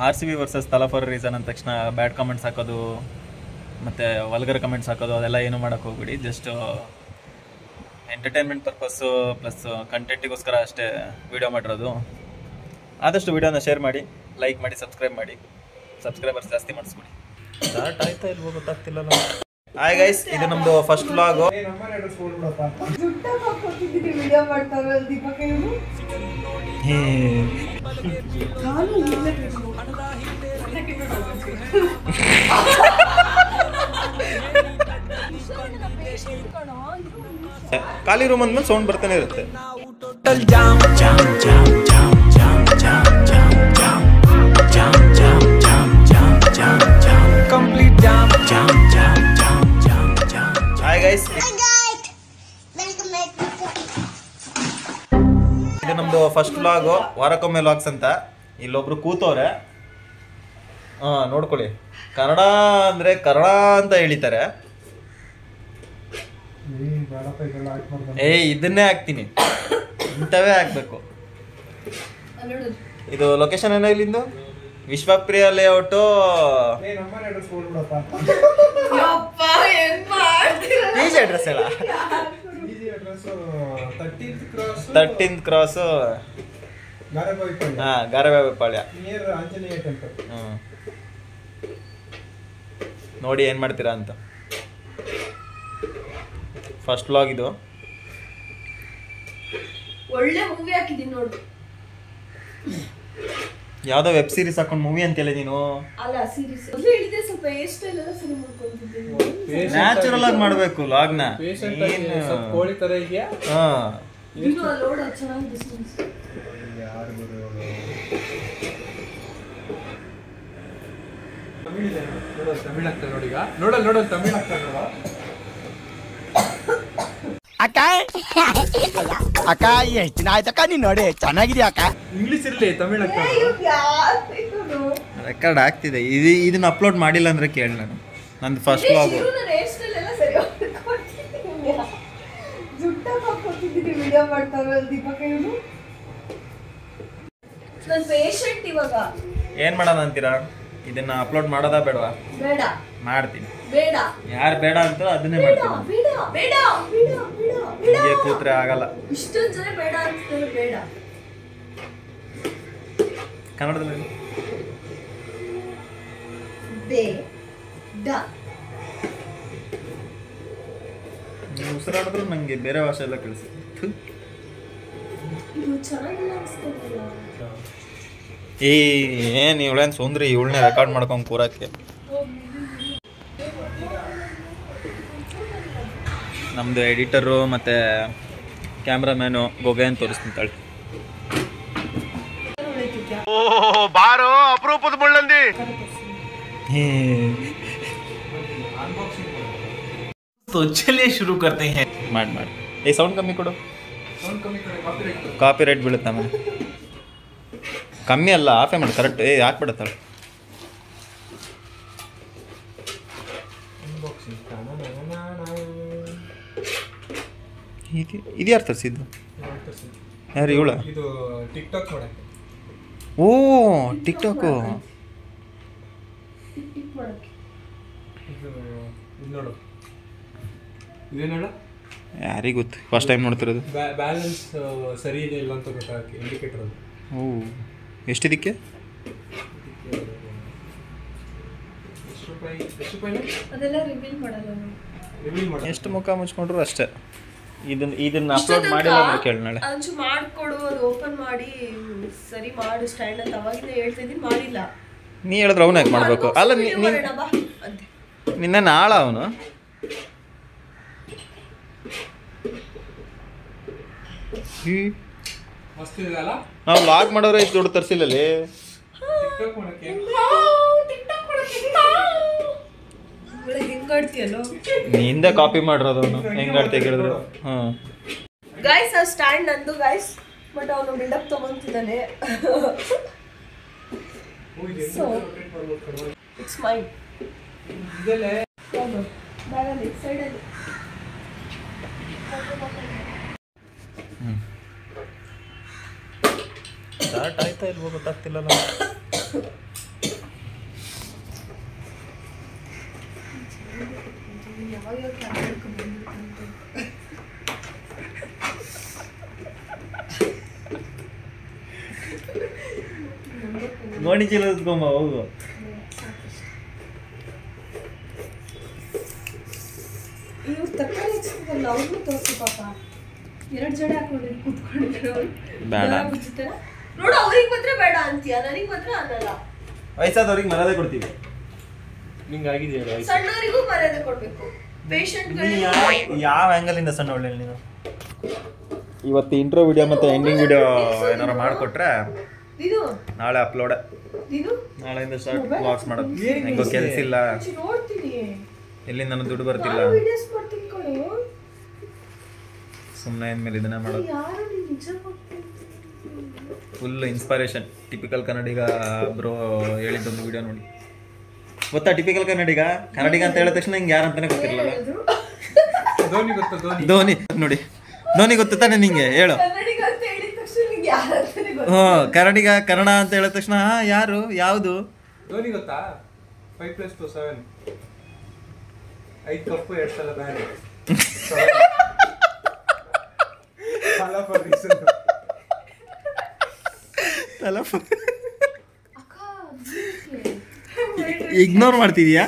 RCB versus ತಲಾ for reason ಅಂದ ತಕ್ಷಣ ಬ್ಯಾಡ್ ಕಮೆಂಟ್ಸ್ ಹಾಕೋದು ಮತ್ತು ವಲ್ಗರ್ ಕಮೆಂಟ್ಸ್ ಹಾಕೋದು ಅದೆಲ್ಲ ಏನೂ ಮಾಡೋಕ್ಕೆ ಹೋಗ್ಬಿಡಿ. ಜಸ್ಟ್ ಎಂಟರ್ಟೈನ್ಮೆಂಟ್ ಪರ್ಪಸ್ಸು ಪ್ಲಸ್ ಕಂಟೆಂಟಿಗೋಸ್ಕರ ಅಷ್ಟೇ ವೀಡಿಯೋ ಮಾಡಿರೋದು. ಆದಷ್ಟು ವೀಡಿಯೋನ ಶೇರ್ ಮಾಡಿ, ಲೈಕ್ ಮಾಡಿ, ಸಬ್ಸ್ಕ್ರೈಬ್ ಮಾಡಿ. ಸಬ್ಸ್ಕ್ರೈಬರ್ಸ್ ಜಾಸ್ತಿ ಮಾಡಿಸ್ಬಿಡಿ. ಸ್ಟಾರ್ಟ್ ಆಯ್ತಾ ಇಲ್ವೋ ಗೊತ್ತಾಗ್ತಿಲ್ಲಲ್ಲ. ಹಾಯ್ ಗೈಸ್, ಇದು ನಮ್ಮದು ಫಸ್ಟ್ ವ್ಲಾಗು. ಖಾಲಿ ರೂಮ್ ಅಂದ್ಮೇಲೆ ಸೌಂಡ್ ಬರ್ತಾನೆ ಇರುತ್ತೆ. ಹಾಯ್ ಗೈಸ್, ಇದು ನಮ್ದು ಫಸ್ಟ್ ವ್ಲಾಗು, ವಾರಕ್ಕೊಮ್ಮೆ ವ್ಲಾಗ್ಸ್ ಅಂತ. ಇಲ್ಲೊಬ್ರು ಕೂತವ್ರೆ, ನೋಡ್ಕೊಳ್ಳಿ. ಕನ್ನಡ ಅಂದ್ರೆ ಕನ್ನಡ ಅಂತ ಹೇಳಿತಾರೆ. ಇದನ್ನೇ ಹಾಕ್ತೀನಿ, ಇಂಥವೇ ಹಾಕ್ಬೇಕು. ಇದು ಲೊಕೇಶನ್ ಏನೋ ಇಲ್ಲಿಂದು ವಿಶ್ವಪ್ರಿಯ ಲೇಔಟು. ಈಜಿ ಅಡ್ರೆಸ್ ಹೇಳ. 13th cross, ಗಾರಬಾವಿಪಾಳ್ಯ. ನೋಡಿ ಏನ್ ಮಾಡ್ತೀರಾ ಅಂತ. ಫಸ್ಟ್ ವ್ಲಾಗ್ ಇದು. ಒಳ್ಳೆ ಮೂವಿ ಹಾಕಿದೀನಿ ನೋಡು. ಯಾವ್ದೋ ವೆಬ್ ಸೀರೀಸ್ ಹಾಕೊಂಡು ಮೂವಿ ಅಂತೆಲ್ಲ ನೀನು. ಅಲ್ಲ ಸೀರೀಸ್ ಹೇಳಿದೆ, ಸ್ವಲ್ಪ ಹೇರ್ ಸ್ಟೈಲ್ ಎಲ್ಲ ಸರಿ ಮಾಡ್ಕೊಂಡಿದ್ದೀನಿ. ನ್ಯಾಚುರಲ್ ಆಗಿ ಮಾಡಬೇಕು ವ್ಲಾಗ್ನ. ಕೋಳಿ ತರ ಇದೆಯಾ? ನೀನು ನೋಡ ಚೆನ್ನಾಗಿದೆ ಸೀರೀಸ್. ತಮಿಳ್ ಆಗ್ತದೆ ನೋಡಿ. ಈಗ ನೋಡಲ್ ತಮಿಳ್ ಆಗ್ತದೆ ನೋಡ. ಅಕ್ಕ ಅಕ್ಕ ಎಷ್ಟು ದಿನ ಆಯ್ತಕ್ಕ ನೀನ್ ನೋಡಿ, ಚೆನ್ನಾಗಿದ್ಯಾ ಅಕ್ಕ? ಇಂಗ್ಲಿಷ್ ಇರ್ಲಿ, ತಮಿಳ್ ಆಗ್ತದೆ. ರೆಕಾರ್ಡ್ ಆಗ್ತಿದೆ. ಇದನ್ನ ಅಪ್ಲೋಡ್ ಮಾಡಿಲ್ಲ ಅಂದ್ರೆ ಕೇಳಿ. ನಂದು ಫಸ್ಟ್ ವ್ಲಾಗ್. ಏನ್ ಮಾಡೋಣ ಅಂತೀರಾ? ಇದನ್ನ ಅಪ್ಲೋಡ್ ಮಾಡೋದಾ ಬೇಡವಾ? ಬೇಡ. ಮಾಡ್ತೀನಿ. ಬೇಡ. ಯಾರು ಬೇಡ ಅಂತ ಅದನ್ನೇ ಮಾಡ್ತೀನಿ. ಹೀಗೆ ಕೂತ್ರೆ ಆಗಲ್ಲ. ಇಷ್ಟೊಂದು ಜನ ಬೇಡ ಅಂತಾರೆ. ಬೇಡ ಕನ್ನಡದಲ್ಲಿ ಉಸಿರಾಡಿದ್ರು ನಂಗೆ ಬೇರೆ ಭಾಷೆ ಎಲ್ಲ ಕಳಿಸಿ. ಏನ್ ಇವಳೇನ್ ಸುಂದ್ರಿ, ಇವಳನ್ನೇ ರೆಕಾರ್ಡ್ ಮಾಡ್ಕೊಂಡ್ ಕೂರಕ್ಕೆ. ನಮ್ದು ಎಡಿಟರು ಮತ್ತೆ ಕ್ಯಾಮ್ರಾಮ್ಯಾನು ಗೊಗೆ ಅಂತ ತೋರಿಸ್ತಿಂತಾಳೆ. ಬಾರೋ ಅಪರೂಪದ ಮುಳ್ಳಂದಿ. तो चलिए शुरू करते हैं. ಮಾಡಿ ಏ ಸೌಂಡ್ ಕಮ್ಮಿ ಕೊಡು. ಕಾಪಿರೈಟ್ ಬೀಳುತ್ತೆ ಆಮೇಲೆ. ಕಮ್ಮಿ ಅಲ್ಲ, ಆಫೇ ಮಾಡಿ ಕರೆಕ್ಟ್. ಹಾಕ್ಬಿಡತ್ತಾಳೆ. ಇದು ಯಾರು ತರಿಸಿದ್ದು? ಯಾರು ಇವಳ? ಇದು ಟಿಕ್ಟಾಕ್ ಮಾಡಕ್ಕೆ. ಓ ಟಿಕ್ಟಾಕು. ಇದು ನೋಡು, ಇದೇನಲ್ಲ, ಯಾರಿಗೆ ಗೊತ್ತು, ಫಸ್ಟ್ ಟೈಮ್ ನೋಡ್ತಿರೋದು. ಬ್ಯಾಲೆನ್ಸ್ ಸರಿ ಇದೆ ಇಲ್ಲ ಅಂತ ಗೊತ್ತಾಗಕ್ಕೆ ಇಂಡಿಕೇಟರ್ ಅದು. ಓ ಎಷ್ಟಿದಕ್ಕೆ? ಅದೆಲ್ಲ ರಿವೀಲ್ ಮಾಡಲ್ಲ. ಎಷ್ಟು ಮುಖ ಮುಚ್ಕೊಂಡ್ರು ಅಷ್ಟೇ. ಇದನ್ನ ಅಪ್ಲೋಡ್ ಮಾಡಿಲ್ಲ ಅಂದ್ರೆ ಕೇಳಿ ನಾಳೆ. ಅಂಚು ಮಾಡ್ಕೊಡು, ಅದು ಓಪನ್ ಮಾಡಿ ಸರಿ ಮಾಡು ಸ್ಟ್ಯಾಂಡ್ ಅಂತ ಅವಾಗಿಂದ ಹೇಳ್ತಾ ಇದ್ದೀನಿ, ಮಾಡಿಲ್ಲ. ನೀ ಹೇಳಿದ್ರೆ ಅವನು ಯಾಕೆ ಮಾಡಬೇಕು? ಅಲ್ಲ ನಿನ್ನ ನಾಳ ಅವನು. ನಾವು ಲಾಗ್ ಮಾಡೋರೆ ಇಷ್ಟು ದುಡ್ಡು ತರಿಸಿಲ್ಲಲ್ಲಿ. ನಿಂದೆ ಕಾಪಿ ಮಾಡಿರೋದು ಅವನು. ಹೆಂಗಾಡ್ತಿ ಕೇಳಿದ್ರು. ಗೈಸ್ ಆ ಸ್ಟ್ಯಾಂಡ್ ನಂದು ಗೈಸ್, ಬಟ್ ಅವನು ಬಿಲ್ಡಪ್ ತಗೊಂತಿದ್ದಾನೆ. So it's mine. ಬ್ಯಾಗಲ್ಲಿ ಸೈಡಲ್ಲಿ. ಸ್ಟಾರ್ಟ್ ಆಯ್ತಾ ಇಲ್ವೋ ಗೊತ್ತಾಗ್ತಿಲ್ಲಲ್ಲ. ಗೋಣಿ ಚೀಲ ಎತ್ಕೊಂಬ ಹೋಗು. ಇವ್ರು ತರಕಾರಿ ಹೆಚ್ಚಿದಲ್ಲ ಅವ್ರಿಗೂ ತೋರಿಸಿ ಪಾಪ. 2 ಜಡೆ ಹಾಕೊಂಡು ಕೂತ್ಕೊಂಡಿದ್ರು ಬೇಡ ನೋಡು. ಅವ್ರಿಗೆ ಮಾತ್ರ ಬೇಡ ಅಂತೀಯ, ನನಗೆ ಮಾತ್ರ ಅನ್ನಲ್ಲ. ವಯಸ್ಸಾದವ್ರಿಗೆ ಮರ್ಯಾದೆ ಕೊಡ್ತೀವಿ. ನಿಂಗೆ ಆಗಿದೆಯಲ್ಲ ಸಣ್ಣವರಿಗೂ ಮರ್ಯಾದೆ ಕೊಡ್ಬೇಕು. ಪೇಷಂಟ್ ಯಾವ ಆಂಗಲ್ ಇಂದ ಸಣ್ಣ ಒಳ್ಳೆ ನೀನು ಇವತ್ತು ಇಂಟ್ರೋ ವಿಡಿಯೋ ಮತ್ತೆ ಎಂಡಿಂಗ್ ವಿಡಿಯೋ ಏನಾರ ಮಾಡಿಕೊಟ್ರೆ ಇದು ನಾಳೆ ಅಪ್ಲೋಡ್. ಇದು ನಾಳೆಯಿಂದ ಸ್ಟಾರ್ಟ್ ವ್ಲಾಗ್ಸ್ ಮಾಡೋದು. ಹೆಂಗೋ ಕೆಲಸ ಇಲ್ಲ, ನೋಡ್ತೀನಿ, ಎಲ್ಲಿಂದ ನನಗೆ ದುಡ್ಡು ಬರ್ತಿಲ್ಲ, ವಿಡಿಯೋಸ್ ಮಾಡ್ತೀನಿ ಕಣೋ. ಸುಮ್ಮನೆ ಅಂದಮೇಲೆ ಇದನ್ನ ಮಾಡೋದು. ಯಾರು ನಿಜ ಫುಲ್ ಇನ್ಸ್ಪೈರೇಷನ್. ಟಿಪಿಕಲ್ ಕನ್ನಡಿಗ ಬ್ರೋ ಹೇಳಿದ್ದೊಂದು ವಿಡಿಯೋ ನೋಡಿ. ಗೊತ್ತಾ ಟಿಪಿಕಲ್ ಕನ್ನಡಿಗ? ಕನ್ನಡಿಗ ಅಂತ ಹೇಳಿದ ತಕ್ಷಣ ಹಿಂಗೆ ಯಾರಂತಾನೆ ಗೊತ್ತಿರಲಿಲ್ಲ. ಧೋನಿ ಗೊತ್ತಾ? ಧೋನಿ ನೋಡಿ, ಧೋನಿ ಗೊತ್ತು ತಾನೆ ನಿಂಗೆ? ಹೇಳು. ಕನ್ನಡಿಗ ಅಂತ ಹೇಳಿದ ತಕ್ಷಣ ನಿಂಗೆ ಯಾರು ಅಂತಾನೆ ಗೊತ್ತಿಲ್ಲ. ಹ್ಞೂ, ಕನ್ನಡಿಗ ಕನ್ನಡ ಅಂತ ಹೇಳಿದ ತಕ್ಷಣ ಯಾರು ಯಾವುದು ಧೋನಿ ಗೊತ್ತಾ? 5+2 7 5 ಕಪ್ಪು 2 ಸಲ ಬ್ಯಾನ್. ಇಗ್ನೋರ್ ಮಾಡ್ತಿದ್ಯಾ?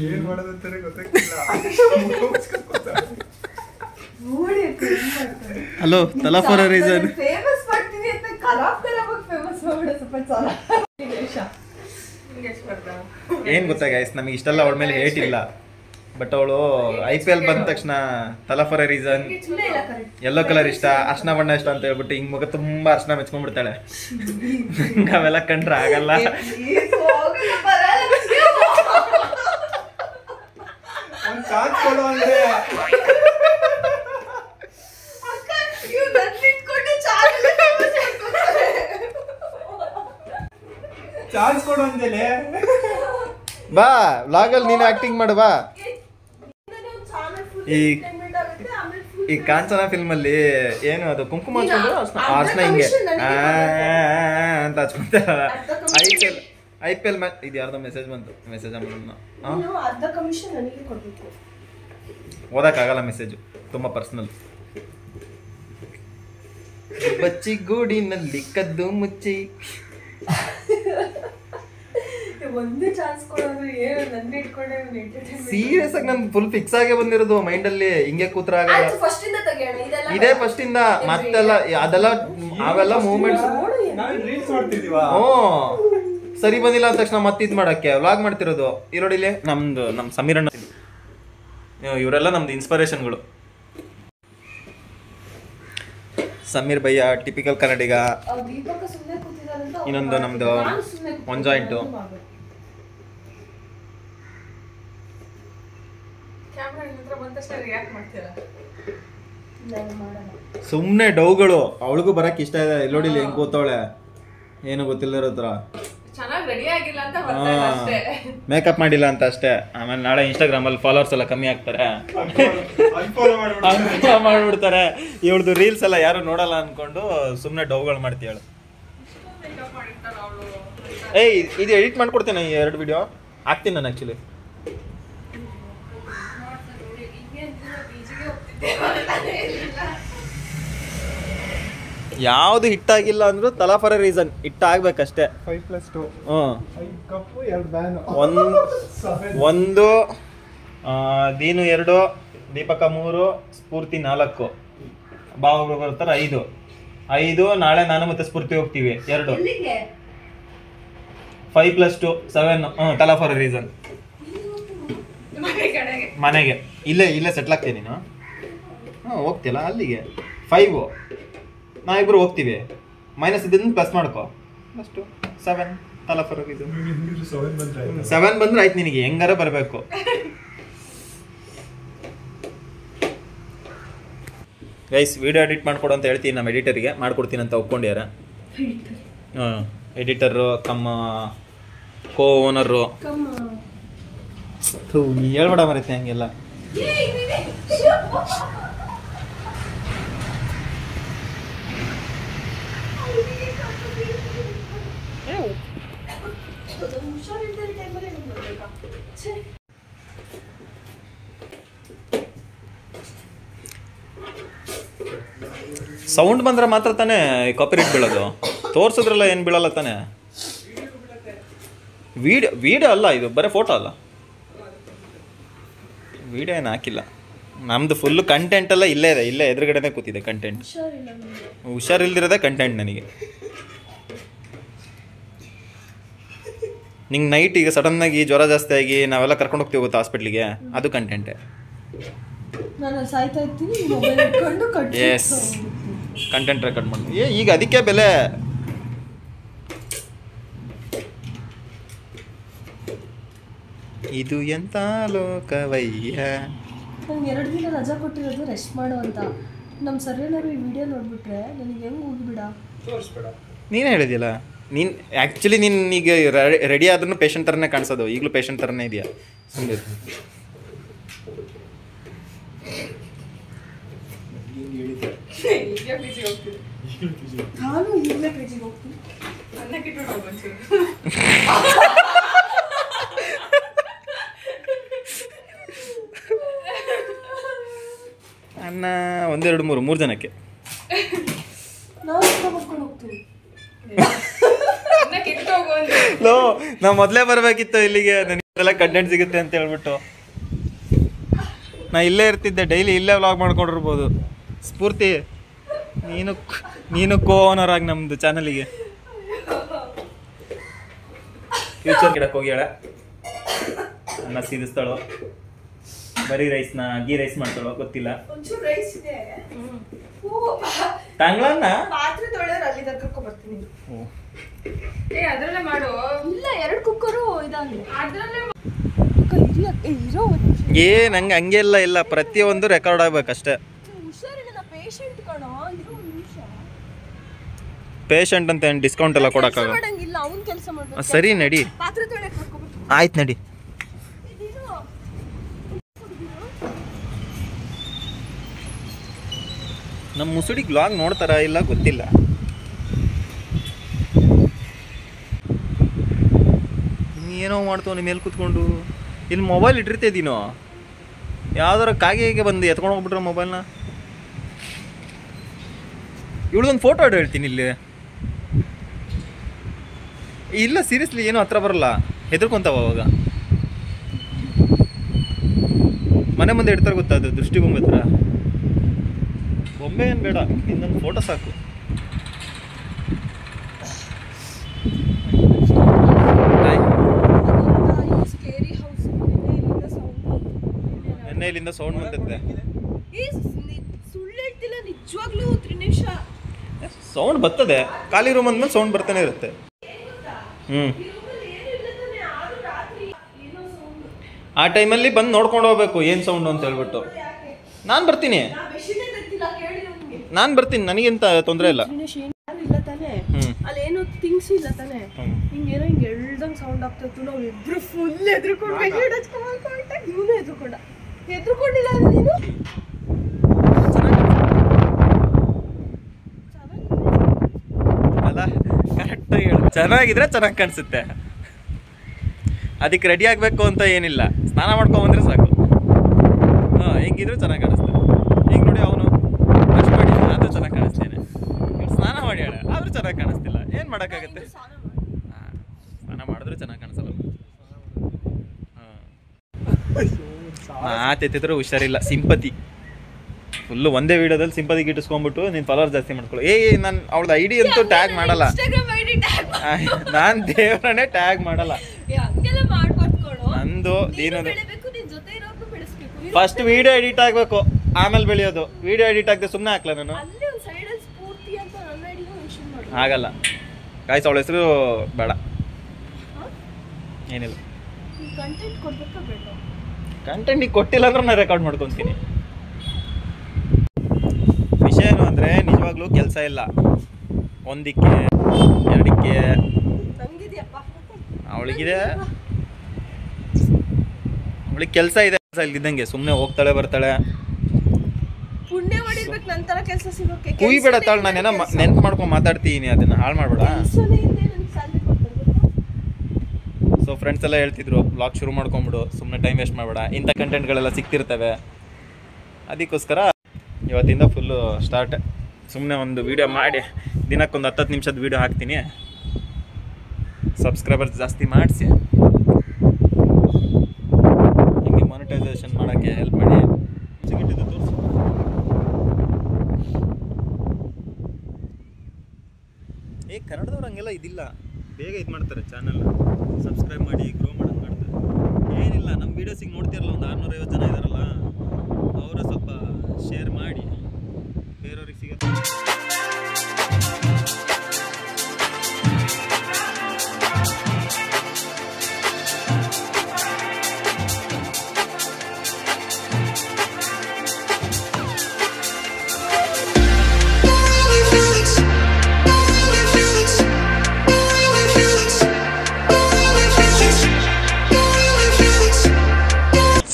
ಏನ್ ಮಾಡೋದಂತಾನೆ ಗೊತ್ತಾಗ್ತಿಲ್ಲ. ಹಲೋ, ತಲಾ ಫಾರ್ ಅ ರೀಸನ್. ಫೇಮಸ್ ಮಾಡ್ತೀನಿ ಅಂತ ಖರಾಬ್ ಫೇಮಸ್ ಮಾಡ್ಬಿಡ ಸ್ವಲ್ಪ ಚಾಲ. ಏನ್ ಗೊತ್ತಾ ಗೈಸ್, ನಮಗೆ ಇಷ್ಟೆಲ್ಲ ಅವಳ ಮೇಲೆ ಹೇಟ್ ಇಲ್ಲ. ಬಟ್ ಅವಳು IPL ಬಂದ ತಕ್ಷಣ ತಲಾ for a reason, yellow colour ಇಷ್ಟ, ಅರ್ಶನ ಬಣ್ಣ ಇಷ್ಟ ಅಂತ ಹೇಳ್ಬಿಟ್ಟು ಹಿಂಗ್ ಮುಖ ತುಂಬಾ ಅರ್ಶನ ಮೆಚ್ಕೊಂಡ್ಬಿಡ್ತಾಳೆ. ಅವೆಲ್ಲ ಕಂಡ್ರೆ ಆಗಲ್ಲ. ಒಂದ್ ಚಾನ್ಸ್ ಕೊಡು ಅಂದ್ರೆ ಚಾನ್ಸ್ ಕೊಡು ಅಂದೇಲೆ. ಬಾ ವ್ಲಾಗಲ್ಲಿ ನೀನು ಆಕ್ಟಿಂಗ್ ಮಾಡು ಬಾ. ಈ ಕಾಂಚನ ಫಿಲ್ಮ್ ಅಲ್ಲಿ ಏನು ಅದು ಕುಂಕುಮ ಹಚ್ಕೊಂಡು ಅರ್ಶನ ಹಿಂಗೆ ಅಂತ ಹಚ್ಕೊಂತಾರ. IPL ಇದು ಯಾರ್ದೋ ಮೆಸೇಜ್ ಬಂತು. ಮೆಸೇಜ್ ಓದಕ್ಕಾಗಲ್ಲ, ಮೆಸೇಜು ತುಂಬಾ ಪರ್ಸನಲ್. ಬಚ್ಚಿ ಗೂಡಿನಲ್ಲಿ ಕದ್ದು ಮುಚ್ಚಿ ಒಂದು ಚಾನ್ಸ್ ಕೊಡೋದು ಏನು ನನ್ನ ಇಟ್ಕೊಂಡೆ ಸೀರಿಯಸ್ ಆಗಿ ನನ್ ಫುಲ್ ಫಿಕ್ಸ್ ಆಗೇ ಬಂದಿರೋದು ಮೈಂಡ್ ಅಲ್ಲಿ. ಹಿಂಗೆ ಕೂತ್ರ ಆಗಲ್ಲ. ಫಸ್ಟ್ ಇಂದ ತೆಗೆಯೋಣ ಇದೆಲ್ಲ. ಇದೇ ಫಸ್ಟ್ ಇಂದ ಮತ್ತೆಲ್ಲ ಅದೆಲ್ಲ ಅವೆಲ್ಲ ಮೂಮೆಂಟ್ಸ್. ರೀಲ್ಸ್ ಮಾಡ್ತಿದೀವಾ? ಸರಿ ಬಂದಿಲ್ಲ ಅಂದ ತಕ್ಷಣ ಮತ್ತೆ ಇದ್ ಮಾಡಕ್ಕೆ ವ್ಲಾಗ್ ಮಾಡ್ತಿರೋದು. ಇರೋಡಿಲಿ ನಮ್ ಸಮೀರ್ ಅಣ್ಣ, ಇವರೆಲ್ಲ ನಮ್ದು ಇನ್ಸ್ಪಿರೇಷನ್ಗಳು. ಸಮೀರ್ ಭಯ್ಯ ಟಿಪಿಕಲ್ ಕನ್ನಡಿಗ. ಇನ್ನೊಂದು ನಮ್ದು ಒನ್ ಜಾಯಿಂಟು. ಸುಮ್ನೆ ಡೌಗಳು. ಅವಳಿಗೂ ಬರಕ್ ಇಷ್ಟ ಇದೆ. ಇಲ್ಲೋಡಿಲಿ ಹೆಂಗ್ ಕೂತವಳೆ, ಏನು ಗೊತ್ತಿಲ್ಲದಿರೋ ಹತ್ರ. ಮೇಕಪ್ ಮಾಡಿಲ್ಲ ಅಂತ ಅಷ್ಟೇ. ಆಮೇಲೆ ನಾಳೆ ಇನ್ಸ್ಟಾಗ್ರಾಮ್ ಅಲ್ಲಿ ಫಾಲೋವರ್ಸ್ ಎಲ್ಲ ಕಮ್ಮಿ ಆಗ್ತಾರೆ, ಮಾಡ್ಬಿಡ್ತಾರೆ. ಇವಳ್ದು ರೀಲ್ಸ್ ಎಲ್ಲ ಯಾರು ನೋಡಲ್ಲ ಅನ್ಕೊಂಡು ಸುಮ್ನೆ ಡೌಗಳು ಮಾಡ್ತೀಯಾಳು. ಏಯ್, ಇದು ಎಡಿಟ್ ಮಾಡ್ಕೊಡ್ತೇನೆ. ಈ 2 ವಿಡಿಯೋ ಹಾಕ್ತೀನಿ ನಾನು ಆಕ್ಚುಲಿ. ಯಾವ್ದು ಹಿಟ್ ಆಗಿಲ್ಲ ಅಂದ್ರೂ ತಲಾ ಫಾರ್ ಅ ರೀಸನ್ ಹಿಟ್ ಆಗ್ಬೇಕಷ್ಟೇ. 5+2 5 ಕಪ್ಪು 2 ಬ್ಯಾನ್. ಒಂದು ದೀನು 2, ದೀಪಕ 3, ಸ್ಫೂರ್ತಿ 4, ಬಾವು ಬರ್ತಾರೆ 5. ನಾಳೆ ನಾನು ಮತ್ತೆ ಸ್ಫೂರ್ತಿ ಹೋಗ್ತೀವಿ 2. 5+2 7. ತಲಾ ಫಾರ್ ಅ ರೀಸನ್ ಮನೆಗೆ. ಇಲ್ಲೇ ಸೆಟ್ಲ್ ಆಗ್ತೀನಿ ನೀನು. ಹೋಗ್ತಿಲ್ಲ ಅಲ್ಲಿಗೆ. 5 ನಾವಿಬ್ರು ಹೋಗ್ತೀವಿ. ಮೈನಸ್ ಇದನ್ನು ಪ್ಲಸ್ ಮಾಡ್ಕೋ. ಅಷ್ಟು 7 ತಲಾ ಫಾರ್ ಅ ರೀಸನ್. 7 ಬಂದ್ರೆ ಆಯ್ತು ನಿನಗೆ, ಹೆಂಗಾರ ಬರಬೇಕು. ಗೈಸ್, ವಿಡಿಯೋ ಎಡಿಟ್ ಮಾಡ್ಕೊಡು ಅಂತ ಹೇಳ್ತೀನಿ ನಮ್ಮ ಎಡಿಟರ್ಗೆ. ಮಾಡ್ಕೊಡ್ತೀನಿ ಅಂತ ಒಪ್ಕೊಂಡ್ಯಾರ. ಎಡಿಟರು ಕಮ್ಮ ಕೋ ಓನರು. ನೀ ಹೇಳ್ಬೇಡ ಮರೈತೆ ಹಂಗೆಲ್ಲ. ಸೌಂಡ್ ಬಂದರೆ ಮಾತ್ರ ತಾನೇ ಕಾಪಿರೈಟ್ ಬೀಳೋದು, ತೋರಿಸಿದ್ರಲ್ಲ ಏನು ಬೀಳಲ್ಲ ತಾನೇ. ವಿಡಿಯೋ ಅಲ್ಲ ಇದು, ಬರೀ ಫೋಟೋ ಅಲ್ಲ, ವಿಡಿಯೋ ಏನು ಹಾಕಿಲ್ಲ. ನಮ್ಮದು ಫುಲ್ಲು ಕಂಟೆಂಟ್ ಎಲ್ಲ ಇಲ್ಲೇ ಇದೆ, ಇಲ್ಲೇ ಎದುರುಗಡೆನೇ ಕೂತಿದೆ ಕಂಟೆಂಟ್. ಹುಷಾರಿಲ್ದಿರೋದೇ ಕಂಟೆಂಟ್ ನನಗೆ. ನಿಂಗೆ ನೈಟ್ ಈಗ ಸಡನ್ನಾಗಿ ಜ್ವರ ಜಾಸ್ತಿ ಆಗಿ ನಾವೆಲ್ಲ ಕರ್ಕೊಂಡು ಹೋಗ್ತೀವಿ ಗೊತ್ತಾ ಹಾಸ್ಪಿಟ್ಲಿಗೆ, ಅದು ಕಂಟೆಂಟೇ. ಎಸ್, ಕಂಟೆಂಟ್ ರೆಕಾರ್ಡ್ ಮಾಡಿ. ಈಗ ಅದಕ್ಕೆ ಬೆಲೆ. ಇದು ಎಂತ ಲೋಕವಯ್ಯ. ನಂಗೆ 2 ದಿನ ರಜಾ ಕೊಟ್ಟಿರೋದು ರೆಸ್ಟ್ ಮಾಡು ಅಂತ. ನಮ್ಮ ಸರ್ ಏನಾದ್ರು ಈ ವಿಡಿಯೋ ನೋಡ್ಬಿಟ್ರೆ ನನಗೆ ಹೆಂಗೆ ಹೋಗ್ಬಿಡ. ತೋರಿಸ್ಬೇಡ. ನೀನೇ ಹೇಳಿದ್ಯಲ್ಲ, ನೀನು ಆ್ಯಕ್ಚುಲಿ ನೀನು ಈಗ ರೆಡಿ ಆದ್ರೂ ಪೇಷಂಟ್ ಥರನೇ ಕಾಣಿಸೋದು, ಈಗಲೂ ಪೇಷಂಟ್ ಥರನೇ ಇದೆಯಾ ಸುಮ್ಮನೆ. ನಾನು ಈಗಲೇ ಪೇಜಿಗೆ ಹೋಗ್ತೀನಿ. ಅನ್ನ 1 2 3 ಜನಕ್ಕೆ ನಾವು ಮೊದಲೇ ಬರಬೇಕಿತ್ತು ಇಲ್ಲಿಗೆ, ನನಗೆಲ್ಲ ಕಂಟೆಂಟ್ ಸಿಗುತ್ತೆ ಅಂತ ಹೇಳ್ಬಿಟ್ಟು. ನಾ ಇಲ್ಲೇ ಇರ್ತಿದ್ದೆ, ಡೈಲಿ ಇಲ್ಲೇ ವ್ಲಾಗ್ ಮಾಡ್ಕೊಂಡಿರ್ಬೋದು. ಸ್ಫೂರ್ತಿ, ನೀನು ಓನರ್ ಆಗಿ ನಮ್ಮದು ಚಾನಲಿಗೆ. ಫ್ಯೂಚರ್ ಗಿಡಕ್ಕೆ ಹೋಗ್ಯಾಳ, ಅನ್ನ ಸೀದಿಸ್ತಾಳೋ, ಬರೀ ರೈಸ್ನ ಗೀ ರೈಸ್ ಮಾಡ್ತಾಳೋ ಗೊತ್ತಿಲ್ಲ. ತಾಂಗ್ಳನ್ನ ಪಾತ್ರೆ ತೊಳೆಯೋರು ಅಲ್ಲಿ ಕರ್ಕೊ ಬರ್ತೀನಿ. ಅದ್ರಲ್ಲೇ ಮಾಡು. ಇಲ್ಲ, 2 ಕುಕ್ಕರು ಇದಾಗಲಿ. ಅದ್ರಲ್ಲೇ ನಂಗೆ ಹಂಗೆ ಇಲ್ಲ, ಪ್ರತಿಯೊಂದು ರೆಕಾರ್ಡ್ ಆಗ್ಬೇಕಷ್ಟೇ. ಹುಷಾರಿಲ್ಲ, ಪೇಷಂಟ್ ಕಣೋ. ಇರೋ ಒಂದು ನಿಮಿಷ. ಪೇಷಂಟ್ ಅಂತ ಏನು ಡಿಸ್ಕೌಂಟ್ ಎಲ್ಲ ಕೊಡೋಕ್ಕಾಗ? ಮಾಡಂಗಿಲ್ಲ, ಅವ್ನು ಕೆಲಸ ಮಾಡ್ಬೇಕು. ಸರಿ ನಡಿ, ಪಾತ್ರೆ ತೊಳೆಯಕ್ಕೆ ಕರ್ಕೊ ಬರ್ತೀನಿ. ಆಯ್ತು ನಡಿ. ನಮ್ಮ ಮುಸುಡಿ ವ್ಲಾಗ್ ನೋಡ್ತಾರ ಇಲ್ಲ ಗೊತ್ತಿಲ್ಲ. ಏನೋ ಮಾಡ್ತಾವ ನಿಮ್ಮ ಮೇಲೆ ಕೂತ್ಕೊಂಡು. ಇಲ್ಲಿ ಮೊಬೈಲ್ ಇಟ್ಟಿರ್ತಿದ್ದೀನೋ, ಯಾವ್ದಾರ ಕಾಗೆಗೆ ಬಂದು ಎತ್ಕೊಂಡು ಹೋಗ್ಬಿಟ್ರೆ ಮೊಬೈಲ್ನ. ಇವಳದೊಂದು ಫೋಟೋ ಇಡು ಹೇಳ್ತೀನಿ ಇಲ್ಲಿ. ಇಲ್ಲ ಸೀರಿಯಸ್ಲಿ ಏನೂ ಹತ್ರ ಬರಲ್ಲ, ಹೆದರ್ಕೊಂತಾವ ಅವಾಗ. ಮನೆ ಮುಂದೆ ಇಡ್ತಾರೆ ಗೊತ್ತಾ, ಅದು ದೃಷ್ಟಿ ಬೊಂಬೆ ಹತ್ರ. ಬೊಂಬೆ ಏನು ಬೇಡ, ಇನ್ನೊಂದು ಫೋಟೋ ಸಾಕು. ಇಲ್ಲಿಂದ ಸೌಂಡ್ ಬಂದಿದ್ದೆ. ಸುಳ್ಳು ಹೇಳ್ತಿಲ್ಲ, ನಿಜವಾಗ್ಲೂ 3 ನಿಮಿಷ ಸೌಂಡ್ ಬರ್ತದೆ. ಖಾಲಿ ರೂಮ್ ಅಂದ್ಮೇಲೆ ಸೌಂಡ್ ಬರ್ತಾನೆ ಇರುತ್ತೆ. ಆ ಟೈಮಲ್ಲಿ ಬಂದು ನೋಡ್ಕೊಂಡು ಹೋಗ್ಬೇಕು ಏನು ಸೌಂಡು ಅಂತ ಹೇಳ್ಬಿಟ್ಟು. ನಾನು ಬರ್ತೀನಿ, ನನಗೆಂತ ತೊಂದರೆ ಇಲ್ಲ. ಅಲ್ಲೇನು ಥಿಂಗ್ಸ್ ಇಲ್ಲ ತಾನೆ, ಹಿಂಗೇನೋ ಹಿಂಗೆ ಎಳ್ದಂಗೆ ಸೌಂಡ್ ಆಗ್ತಿತ್ತು. ನಾವು ಇಬ್ರು ಫುಲ್ ಎದ್ರುಕೊಂಡು ಇವನು ಎದ್ರುಕೊಂಡಿಲ್ಲ ನೀನು. ಅಲ್ಲ, ಕರೆಕ್ಟಾಗಿ ಹೇಳು. ಚೆನ್ನಾಗಿದ್ರೆ ಚೆನ್ನಾಗಿ ಕಾಣಿಸುತ್ತೆ. ಅದಕ್ಕೆ ರೆಡಿ ಆಗಬೇಕು ಅಂತ ಏನಿಲ್ಲ, ಸ್ನಾನ ಮಾಡ್ಕೊಂಬಂದ್ರೆ ಸಾಕು. ಹೆಂಗಿದ್ರು ಚೆನ್ನಾಗಿ ಕಾಣಿಸ್ತಾರೆ. ಈಗ ನೋಡಿ, ಅವನು ಬ್ರಷ್ ಮಾಡಿ ಆದರೂ ಚೆನ್ನಾಗಿ ಕಾಣಿಸ್ತೇನೆ, ಇವ್ರು ಸ್ನಾನ ಮಾಡಿ ಹೇಳ ಆದರೂ ಚೆನ್ನಾಗಿ ಕಾಣಿಸ್ತಿಲ್ಲ. ಏನು ಮಾಡೋಕ್ಕಾಗತ್ತೆ? ಸ್ನಾನ ಮಾಡಿದ್ರೆ ಚೆನ್ನಾಗಿ ಕಾಣಿಸಲ್ಲ. ಮಾತೆತ್ತಿದ್ರು ಹುಷಾರಿಲ್ಲ. ಸಿಂಪತಿ ಫುಲ್ಲು ಒಂದೇ ವಿಡಿಯೋದಲ್ಲಿ ಸಿಂಪತಿ ಗಿಟ್ಟಿಸ್ಕೊಂಡ್ಬಿಟ್ಟು ನೀನು ಫಾಲೋವರ್ ಜಾಸ್ತಿ ಮಾಡ್ಕೊಳ್ಳು. ನಾನು ಅವಳದ ಐಡಿ ಅಂತೂ ಟ್ಯಾಗ್ ಮಾಡಲ್ಲ, ನಾನು ದೇವರನ್ನೇ ಟ್ಯಾಗ್ ಮಾಡಲ್ಲ. ನಂದು ಏನದು, ಫಸ್ಟ್ ವಿಡಿಯೋ ಎಡಿಟ್ ಆಗಬೇಕು, ಆಮೇಲೆ ಬೆಳೆಯೋದು. ವಿಡಿಯೋ ಎಡಿಟ್ ಆಗದೆ ಸುಮ್ಮನೆ ಹಾಕ್ಲ ನಾನು, ಆಗಲ್ಲ. ಗಾಯ್ಸ್, ಅವಳ ಹೆಸರು ಬೇಡ, ಏನಿಲ್ಲ. ಕಂಟೆಂಟ್ ಈಗ ಕೊಟ್ಟಿಲ್ಲ ಅಂದ್ರೆ ನಾನು ರೆಕಾರ್ಡ್ ಮಾಡ್ಕೊತೀನಿ. ವಿಷಯ ಏನು ಅಂದರೆ, ನಿಜವಾಗ್ಲೂ ಕೆಲಸ ಇಲ್ಲ. 1ಕ್ಕೆ 2ಕ್ಕೆ ಅವಳಿಗಿದೆ, ಅವಳಿಗೆ ಕೆಲಸ ಇದೆ. ಇಲ್ದಿದ್ದಂಗೆ ಸುಮ್ಮನೆ ಹೋಗ್ತಾಳೆ ಬರ್ತಾಳೆ. ಪುಣ್ಯ ಮಾಡಿರ್ಬೇಕು ನಂತರ ಕೆಲಸ ಸಿಗೋಕೆ. ಕುಯ್ ಬೇಡ ತಾಳು, ನಾನೇನೋ ನೆನ್ಪು ಮಾಡ್ಕೊಂಡು ಮಾತಾಡ್ತೀನಿ, ಅದನ್ನು ಹಾಳು ಮಾಡಬೇಡ. ಸೊ ಫ್ರೆಂಡ್ಸ್ ಎಲ್ಲ ಹೇಳ್ತಿದ್ರು ವ್ಲಾಗ್ ಶುರು ಮಾಡ್ಕೊಂಬಿಡು, ಸುಮ್ಮನೆ ಟೈಮ್ ವೇಸ್ಟ್ ಮಾಡಬೇಡ, ಇಂಥ ಕಂಟೆಂಟ್ಗಳೆಲ್ಲ ಸಿಗ್ತಿರ್ತವೆ. ಅದಕ್ಕೋಸ್ಕರ ಇವತ್ತಿಂದ ಫುಲ್ಲು ಸ್ಟಾರ್ಟ್. ಸುಮ್ಮನೆ ಒಂದು ವೀಡಿಯೋ ಮಾಡಿ ದಿನಕ್ಕೊಂದು 10 ನಿಮಿಷದ ವೀಡಿಯೋ ಹಾಕ್ತೀನಿ. ಸಬ್ಸ್ಕ್ರೈಬರ್ಸ್ ಜಾಸ್ತಿ ಮಾಡಿಸಿ ಹಿಂಗೆ ಮಾನಿಟೈಸೇಷನ್ ಮಾಡೋಕ್ಕೆ ಹೆಲ್ಪ್ ಮಾಡಿ. ಸಿಗಿಟ್ಟಿದ್ದು ತೋರಿಸಿ. ಕನ್ನಡದವ್ರು ಹಂಗೆಲ್ಲ ಇದಿಲ್ಲ, ಬೇಗ ಇದು ಮಾಡ್ತಾರೆ ಚಾನಲ್ನ. ಸಬ್ಸ್ಕ್ರೈಬ್ ಮಾಡಿ ಗ್ರೋ ಮಾಡೋದು ಮಾಡ್ತಾರೆ. ಏನಿಲ್ಲ, ನಮ್ಮ ವೀಡಿಯೋಸಿಗೆ ನೋಡ್ತಿರಲ್ಲ ಒಂದು 650 ಜನ ಇದ್ದಾರಲ್ಲ, ಅವರು ಸ್ವಲ್ಪ ಶೇರ್ ಮಾಡಿ ಬೇರೆಯವ್ರಿಗೆ ಸಿಗುತ್ತೆ.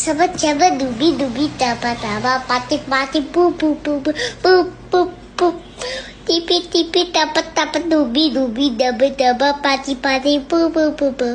Saba chaba dubi dubi taba taba pati pati poo poo poo poo poo poo poo tipi tipi taba taba dubi dubi daba daba pati pati poo poo poo poo.